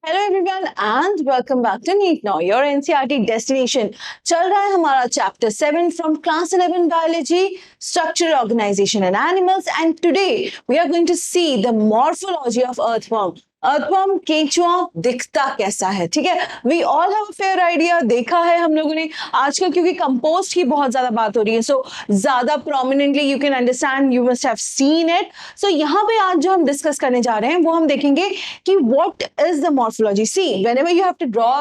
Hello everyone and welcome back to NEET now your NCERT destination. चल रहा है हमारा chapter 7 from class 11 biology, structure, organisation and animals, and today we are going to see the morphology of earthworm. Earthworm केंचुआ दिखता कैसा है, ठीक है। We all have a fair idea, देखा है हम लोगों ने आजकल, क्योंकि कंपोस्ट की बहुत ज्यादा बात हो रही है, सो ज्यादा prominently you can understand, you must have seen it. So यहाँ पे आज जो हम डिस्कस करने जा रहे हैं वो हम देखेंगे कि what is the morphology. See whenever you have to draw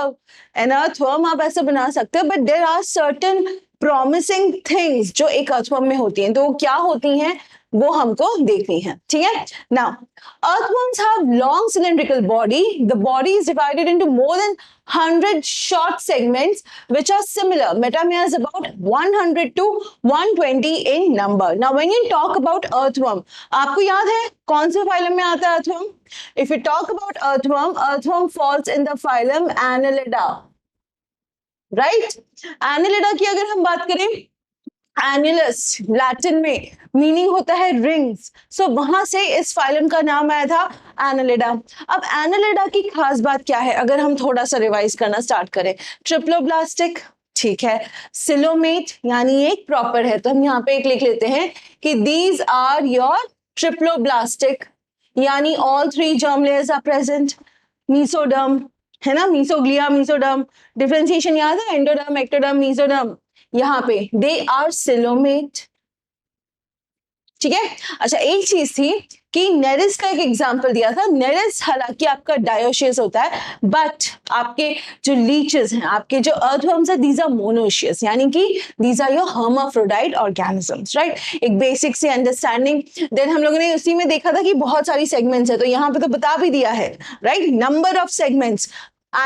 an earthworm, आप ऐसा बना सकते हो, but there are certain promising things जो एक अर्थवर्म में होती हैं। तो वो क्या होती हैं वो हमको देखनी है, ठीक है। Now earthworms have long cylindrical body. The body is divided into more than 100 short segments which are similar. Metameres is about 100 to 120 in number. Now when you talk about earthworm, आपको याद है कौन से phylum में आता है earthworm? If you talk about earthworm, earthworm falls in the phylum Annelida. Right? Annelida की अगर हम बात करें, एनुलस लैटिन में मीनिंग होता है रिंग्स, सो वहां से इस फाइलम का नाम आया था एनालिडा। अब एनालिडा की खास बात क्या है, अगर हम थोड़ा सा रिवाइज करना स्टार्ट करें, ट्रिप्लोब्लास्टिक, ठीक है, सिलोमेट यानी एक प्रॉपर है, तो हम यहाँ पे एक लिख लेते हैं कि दीज आर योर ट्रिप्लोब्लास्टिक, यानी all three germ layers are present. Mesoderm है ना, मीसोग्लिया, मीसोडर्म, डिफरेंशिएशन याद है, एंडोडर्म, एक्टोडर्म, मीसोडर्म, यहाँ पे दे आर सिलोमेट, ठीक है। अच्छा, एक चीज थी कि नेरिस का एक एग्जांपल दिया था। नेरिस हालांकि आपका डायोशियस होता है, बट आपके जो लीचेस हैं, आपके जो अर्थवर्म्स है, दीज आर मोनोशियस, यानी कि these are your hermaphrodite organisms, right. एक बेसिक सी अंडरस्टैंडिंग। देन हम लोगों ने उसी में देखा था कि बहुत सारी सेगमेंट्स है, तो यहाँ पे तो बता भी दिया है, right, number of segments.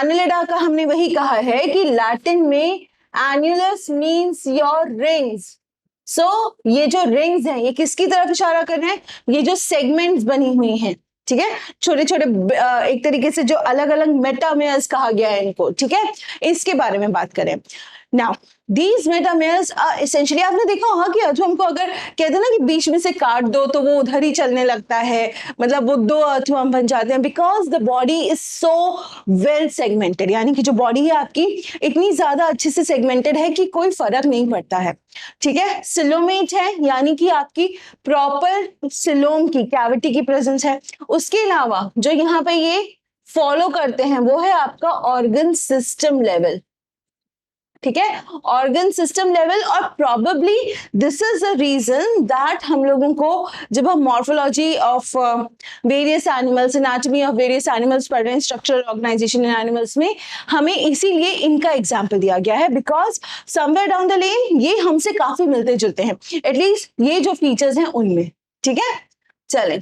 Annelida का हमने वही कहा है कि लैटिन में annulus means your rings. So ये जो रिंग्स हैं ये किसकी तरफ इशारा कर रहे हैं, ये जो सेगमेंट्स बनी हुई हैं, ठीक है, छोटे छोटे एक तरीके से जो अलग अलग मेटामेयर्स कहा गया है इनको, ठीक है, इसके बारे में बात करें। नाउ दीज मेटामेयर्स आर एसेंशियली, आपने देखा होगा कि अर्थवर्म को अगर कहते हैं ना कि बीच में से काट दो तो वो उधर ही चलने लगता है, मतलब वो दो अर्थवर्म बन जाते हैं, because the body is so well segmented, यानी कि जो बॉडी है आपकी इतनी ज्यादा अच्छे से सेगमेंटेड है कि कोई फर्क नहीं पड़ता है, ठीक है। सिलोमेट है, यानी कि आपकी प्रॉपर सिलोम की कैविटी की प्रेजेंस है। उसके अलावा जो यहाँ पे ये फॉलो करते हैं वो है आपका ऑर्गन सिस्टम लेवल, ठीक है, ऑर्गन सिस्टम लेवल। और probably this is the reason that हम लोगों को जब हम morphology of various animals, anatomy of various animals पढ़ रहे हैं, स्ट्रक्चरल ऑर्गेनाइजेशन इन एनिमल्स में, हमें इसीलिए इनका एग्जाम्पल दिया गया है, because somewhere down the lane ये हमसे काफी मिलते जुलते हैं, एटलीस्ट ये जो फीचर्स हैं उनमें, ठीक है। चलें,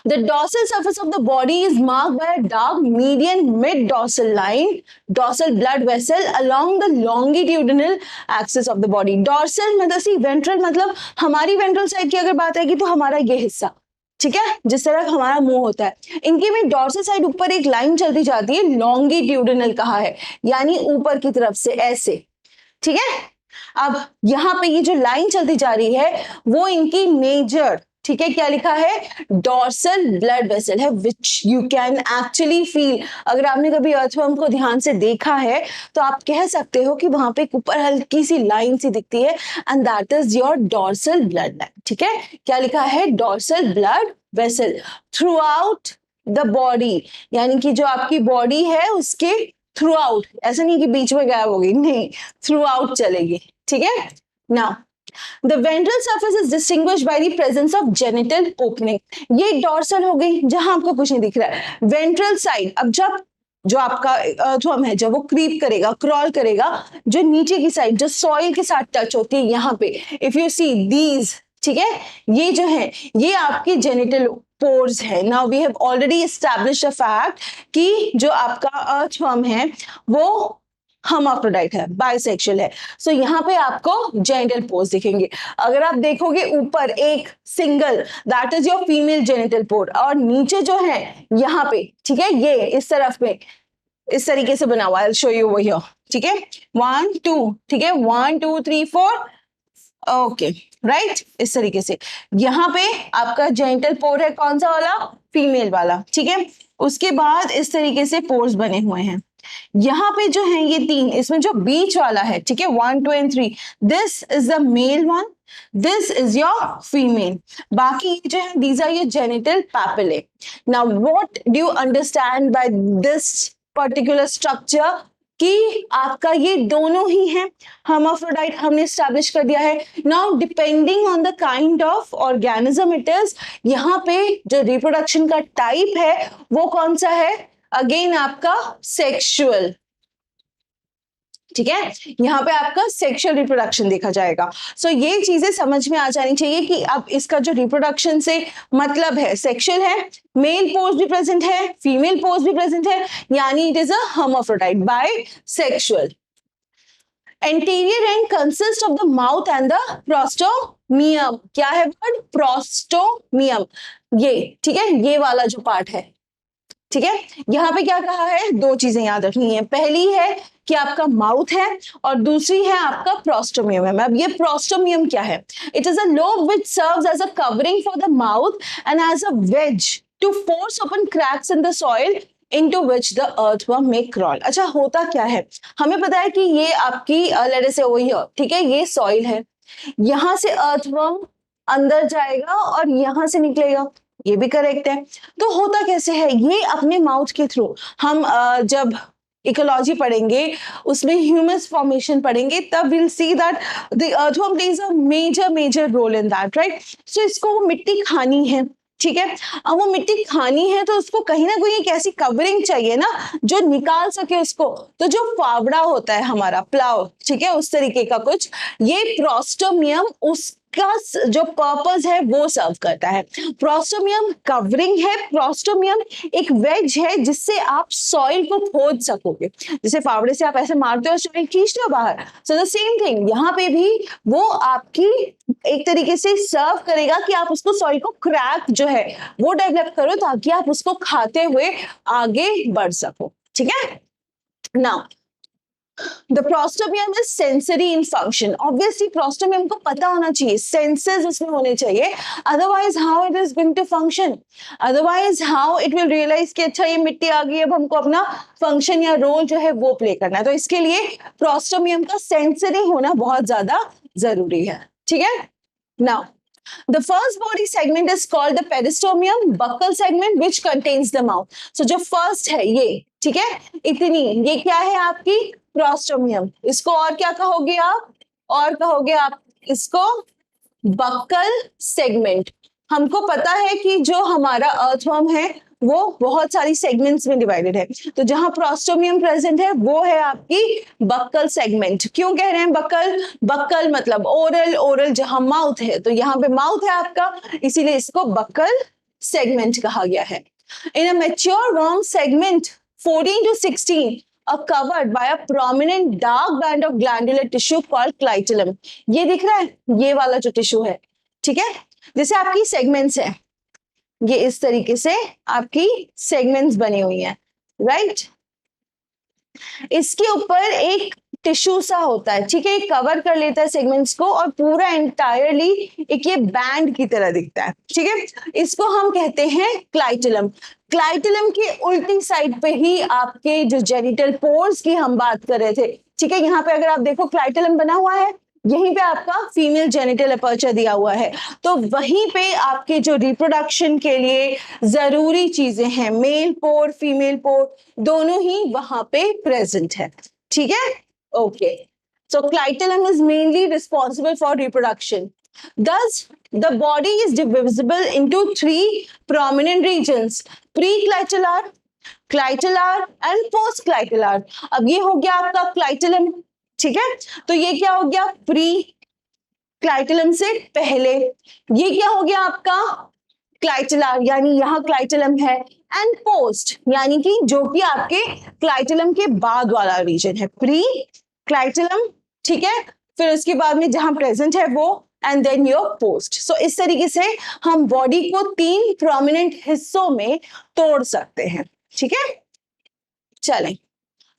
the dorsal surface of the body is marked by a dark median mid-dorsal line, dorsal blood vessel along the longitudinal axis of the body. Dorsal मतलब सी ventral, मतलब हमारी ventral side की अगर बात आएगी तो हमारा ये हिस्सा, ठीक है, जिस तरह हमारा मुंह होता है, इनके में डॉर्सल साइड ऊपर एक लाइन चलती जाती है, लॉन्गिट्यूडिनल कहा है, यानी ऊपर की तरफ से ऐसे, ठीक है। अब यहाँ पे ये जो लाइन चलती जा रही है वो इनकी मेजर, ठीक है, क्या लिखा है, डॉर्सल ब्लड वेसल है, which you can actually feel. अगर आपने कभी अर्थवर्म को ध्यान से देखा है तो आप कह सकते हो कि वहां पे ऊपर हल्की सी लाइन सी दिखती है, and that is your dorsal blood line, ठीक है। क्या लिखा है, dorsal blood vessel through out the body, यानी कि जो आपकी बॉडी है उसके थ्रू आउट, ऐसा नहीं कि बीच में गायब होगी, नहीं, थ्रू आउट चलेगी, ठीक है। Now The ventral surface is distinguished by the presence of genital opening. ये डॉर्सल हो गई जहां आपको कुछ नहीं दिख रहा है। वेंट्रल साइड, अब जब जो आपका अर्थवर्म है जब वो क्रीप करेगा, क्रॉल करेगा, जो नीचे की साइड जो सॉइल के साथ टच होती है, यहाँ पे इफ यू सी दीज, ठीक है, ये जो है ये आपके जेनिटल पोर्स है। Now we have already established a fact कि जो आपका अर्थवर्म है वो हर्माफ्रोडाइट है, बाइसेक्सुअल है, सो यहाँ पे आपको जेनिटल पोर्स दिखेंगे। अगर आप देखोगे ऊपर एक single, that is your female genital pore, और नीचे जो है यहाँ पे, ठीक है, ये इस तरफ पे इस तरीके से बना हुआ है, I will show you over here, ठीक है, 1 2, ठीक है, 1 2 3 4, ओके, राइट, इस तरीके से यहाँ पे आपका जेनिटल पोर है, कौन सा वाला, फीमेल वाला, ठीक है। उसके बाद इस तरीके से पोर्स बने हुए हैं। यहाँ पे जो है ये 3, इसमें जो बीच वाला है, ठीक है, 1, 2 and 3, this is the male one, this is your female. बाकी जो है these are your genital papillae. Now what do you understand by this particular structure कि आपका ये दोनों ही है हर्माफ्रोडाइट, हमने स्टैब्लिश कर दिया है। Now depending on the kind of organism it is, यहाँ पे जो रिप्रोडक्शन का टाइप है वो कौन सा है, अगेन आपका सेक्सुअल, ठीक है, यहाँ पे आपका सेक्सुअल रिप्रोडक्शन देखा जाएगा। सो ये चीजें समझ में आ जानी चाहिए कि अब इसका जो रिप्रोडक्शन से मतलब है सेक्सुअल है, मेल पोर्स भी प्रेजेंट है, फीमेल पोर्स भी प्रेजेंट है, यानी it is a hermaphrodite by sexual. Anterior and consist of the mouth and the prostomium. क्या है वर्ड, प्रोस्टोमियम, ये ठीक है, ये वाला जो पार्ट है, ठीक है। यहाँ पे क्या कहा है, 2 चीजें याद रखनी है, पहली है कि आपका माउथ है और दूसरी है आपका प्रोस्टोमियम है। अब ये प्रोस्टोमियम क्या है, it is a lobe which serves as a covering for the mouth and as a wedge to force open cracks in the soil into which the earthworm may crawl। अच्छा, होता क्या है, हमें पता है कि ये आपकी लेट अस से ओवर हियर, ठीक है, ये सॉइल है, यहां से अर्थवर्म अंदर जाएगा और यहां से निकलेगा, ये भी करेक्ट है। तो होता कैसे है, ये अपने माउथ के थ्रू, हम जब इकोलॉजी पढ़ेंगे उसमें ह्यूमस फॉर्मेशन पढ़ेंगे तब will see that the earthworm plays a major role in that, right. So इसको वो मिट्टी खानी है, ठीक है, अब वो मिट्टी खानी है तो उसको कहीं ना कहीं एक ऐसी कवरिंग चाहिए ना जो निकाल सके उसको। तो जो फावड़ा होता है हमारा प्लाव, ठीक है, उस तरीके का कुछ, ये प्रोस्टोमियम उसका जो पर्पस है वो सर्व करता है। प्रोस्टोमियम कवरिंग है, प्रोस्टोमियम एक वेज है जिससे आप सॉइल को खोद सकोगे, जैसे फावड़े से आप ऐसे मारते हो सॉइल खींचते हो बाहर। सो द सेम थिंग यहाँ पे भी वो आपकी एक तरीके से सर्व करेगा कि आप उसको सॉइल को क्रैक जो है वो डेवलप करो ताकि आप उसको खाते हुए आगे बढ़ सको, ठीक है। Now The prostomium is sensory in function. Obviously, prostomium को पता होना चाहिए, senses उसमें होने चाहिए. Otherwise, how it is going to function? Otherwise, how it will realize कि अच्छा ये मिट्टी आ गई, अब हमको अपना function या role जो है वो play करना है. तो इसके लिए prostomium का sensory होना बहुत ज़्यादा जरूरी है. ठीक है? Now, the first body segment is called the peristomium, buccal segment, which contains the mouth. So जो first है ये, ठीक है, इतनी, ये क्या है आपकी प्रोस्टोमियम. इसको और क्या कहोगे आप, और कहोगे आप इसको बक्कल सेगमेंट. हमको पता है कि जो हमारा अर्थवर्म है वो बहुत सारी सेगमेंट्स में डिवाइडेड है, तो जहां प्रोस्टोमियम प्रेजेंट है वो है आपकी बक्कल सेगमेंट. क्यों कह रहे हैं बक्कल? बक्कल मतलब ओरल, ओरल जहां माउथ है, तो यहाँ पे माउथ है आपका, इसीलिए इसको बक्कल सेगमेंट कहा गया है. In a mature worm segment 14 to 16 are covered by a prominent dark band of glandular tissue called clitellum. ये दिख रहा है, ये वाला जो टिश्यू है, ठीक है, जैसे आपकी सेगमेंट्स है, ये इस तरीके से आपकी सेगमेंट्स बनी हुई हैं, राइट. इसके ऊपर एक टिश्यू सा होता है, ठीक है, कवर कर लेता है सेगमेंट्स को और पूरा एंटायरली एक ये बैंड की तरह दिखता है, ठीक है. इसको हम कहते हैं क्लाइटेलम. क्लाइटेलम की उल्टी साइड पे ही आपके जो जेनिटल पोर्स की हम बात कर रहे थे, ठीक है, यहाँ पे अगर आप देखो क्लाइटेलम बना हुआ है, यहीं पे आपका फीमेल जेनिटल अपर्चर दिया हुआ है, तो वहीं पे आपके जो रिप्रोडक्शन के लिए जरूरी चीजें हैं, मेल पोर फीमेल पोर दोनों ही वहां पे प्रेजेंट है, ठीक है. Okay, so clitellum is mainly responsible for reproduction. Thus, the body is divisible into 3 prominent regions: pre-clitellar, clitellar and post-clitellar. अब ये हो गया आपका clitellum, ठीक है, तो ये क्या हो गया प्री क्लाइटेलम से पहले, ये क्या हो गया आपका क्लाइटेलर, यानी यहाँ क्लाइटेलम है, एंड पोस्ट यानी कि जो कि आपके क्लाइटेलम के बाद वाला रीजन है, प्री क्लाइटेलम, ठीक है, फिर उसके बाद में जहां प्रेजेंट है वो, एंड देन योर पोस्ट. सो इस तरीके से हम बॉडी को 3 प्रोमिनेंट हिस्सों में तोड़ सकते हैं, ठीक है. चलें.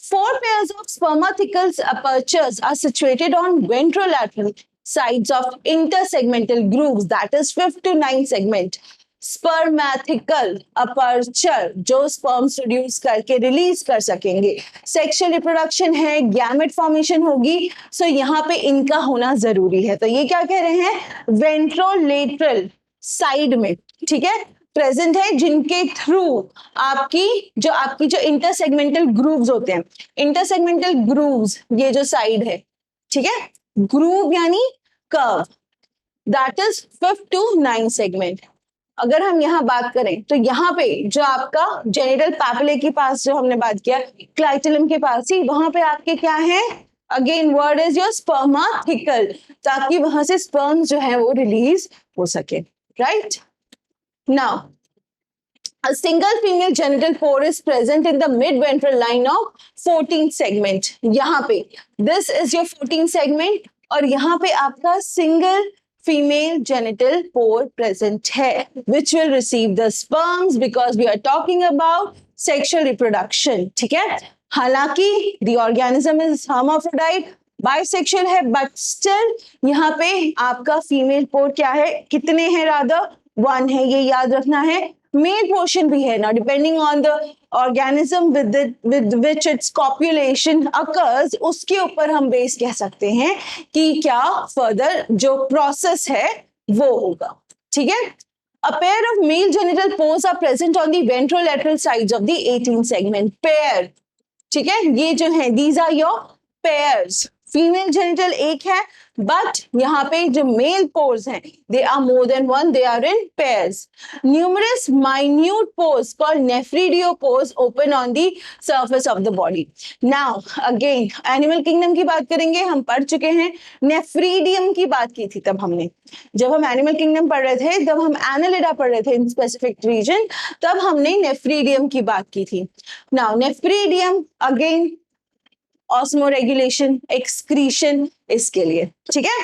4 pairs of spermathecal apertures are situated on ventrolateral sides of intersegmental grooves, that is 5 to 9 segment. स्पर्मेथिकल aperture, जो स्पर्म्स प्रोड्यूस करके रिलीज कर सकेंगे। सेक्सुअल रिप्रोडक्शन है, गैमेट फॉर्मेशन होगी, सो यहाँ पे इनका होना जरूरी है। तो ये क्या कह रहे हैं, वेंट्रोलेटरल साइड में, ठीक है, प्रेजेंट है, जिनके थ्रू आपकी जो इंटरसेगमेंटल ग्रूव्स होते हैं, इंटरसेगमेंटल ग्रूव्स ये जो साइड है, ठीक है, ग्रूव यानी curve, that is 5 to 9 segment. अगर हम यहाँ बात करें तो यहाँ पे जो आपका जेनिटल पैपिले के पास जो हमने बात किया, क्लाइटलम के पास ही, वहां पे आपके क्या है, अगेन वर्ड इज योर स्पर्मेथिकल, ताकि वहां से स्पर्म जो है वो रिलीज हो सके, right. Now, a single female genital pore is present in the mid-ventral line of 14th segment. यहाँ पे this is your 14th segment और यहाँ पे आपका single female genital pore present है, which will receive the sperms because we are talking about sexual reproduction. ठीक है, हालांकि the organism is hermaphrodite, bisexual है, बट स्टिल यहाँ पे आपका फीमेल पोर क्या है, कितने हैं, रादर 1 है, ये याद रखना है। मेल पोर्शन भी है ना, depending on the organism with which it's copulation occurs, उसके ऊपर हम बेस कह सकते हैं कि क्या फर्दर जो प्रोसेस है वो होगा, ठीक है। A pair of male genital pores are present on the ventrolateral sides of the 18th segment. Pair, ठीक है, ये जो है these are your pairs. Female genital एक है, बट यहाँ पे जो मेल पोर्स हैं they are more than one, they are in pairs. Numerous minute pores called nephridiopores open on the surface of the body. Now again animal kingdom की बात करेंगे, हम पढ़ चुके हैं, नेफ्रीडियम की बात की थी तब हमने, जब हम एनिमल किंगडम पढ़ रहे थे, तब हम एनालिडा पढ़ रहे थे इन स्पेसिफिक रीजन, तब हमने नेफ्रीडियम की बात की थी। Now nephridium again osmoregulation, excretion इसके लिए, ठीक है।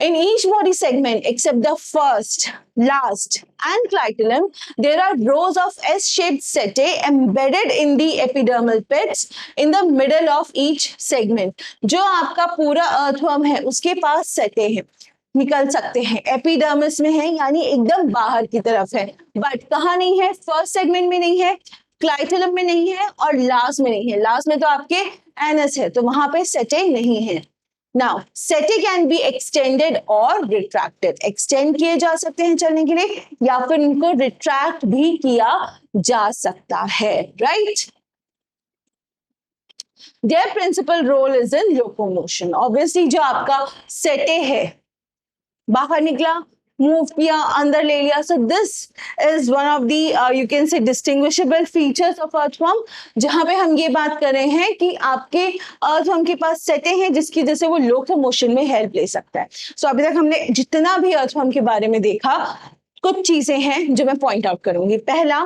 In each body segment except the first, last and clitoris, there are rows of S-shaped setae embedded in the epidermal pits in the middle of each segment. जो आपका पूरा earthworm है उसके पास सेटे हैं, निकल सकते हैं, एपिडर्मिस में है यानी एकदम बाहर की तरफ है, बट कहाँ नहीं है, फर्स्ट सेगमेंट में नहीं है, क्लाइटलम में नहीं है और लास्ट में नहीं है। लास्ट में तो आपके एनस है, तो वहां पे सेटे नहीं है। Now setae can be extended और रिट्रैक्टेड, एक्सटेंड किए जा सकते हैं चलने के लिए, या फिर इनको रिट्रैक्ट भी किया जा सकता है, right. Their principal role is in locomotion. Obviously जो आपका सेटे है बाहर निकला, मूव किया, अंदर ले लिया, सो this is one of the you can say distinguishable features of earthworm, जहां पे हम ये बात कर रहे हैं कि आपके अर्थवर्म के पास सेटे हैं जिसकी वजह से वो लोकोमोशन में हेल्प ले सकता है। सो अभी तक हमने जितना भी अर्थवर्म के बारे में देखा, कुछ चीजें हैं जो मैं पॉइंट आउट करूंगी। पहला,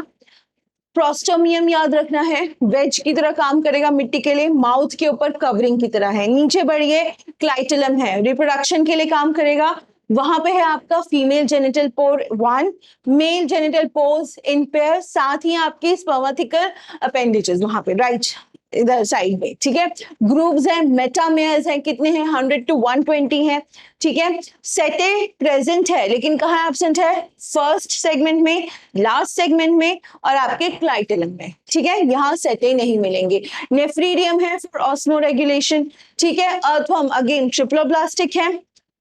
प्रोस्टोमियम याद रखना है, वेज की तरह काम करेगा मिट्टी के लिए, माउथ के ऊपर कवरिंग की तरह है। नीचे बढ़िए, क्लाइटलम है, रिप्रोडक्शन के लिए काम करेगा, वहां पे है आपका female genital pore 1, male genital pores in pair, साथ ही आपके स्पर्मेथिकल अपेंडेजेस वहां पे राइट इधर साइड में, ठीक है। ग्रुप्स हैं, मेटामेयर्स हैं, कितने हैं, 100 to 120 हैं, ठीक है। सेटे प्रेजेंट है लेकिन कहाँ एब्सेंट है, फर्स्ट सेगमेंट में, लास्ट सेगमेंट में और आपके क्लाइटलम में, ठीक है, यहाँ सेटे नहीं मिलेंगे। नेफ्रीडियम है फॉर ऑस्मो रेगुलेशन, ठीक है। अर्थवर्म अगेन ट्रिप्लोब्लास्टिक है,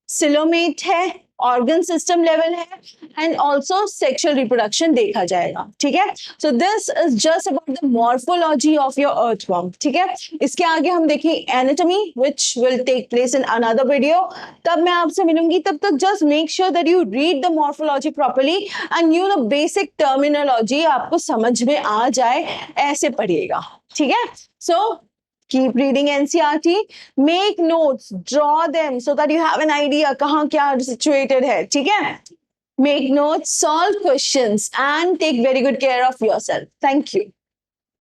सिलोमेट है, ऑर्गन सिस्टम लेवल है, एंड ऑल्सो सेक्सुअल रिप्रोडक्शन देखा जाएगा, ठीक है। So this is just about the morphology of your earthworm, ठीक है। इसके आगे हम देखें anatomy which will take place in another video, तब मैं आपसे मिलूंगी। तब तक just make sure that you read the morphology properly and you know basic terminology आपको समझ में आ जाए, ऐसे पढ़िएगा, ठीक है। सो keep reading NCERT, make notes, draw them so that you have an idea कहाँ क्या situated है, ठीक है। Make notes, solve questions and take very good care of yourself. Thank you.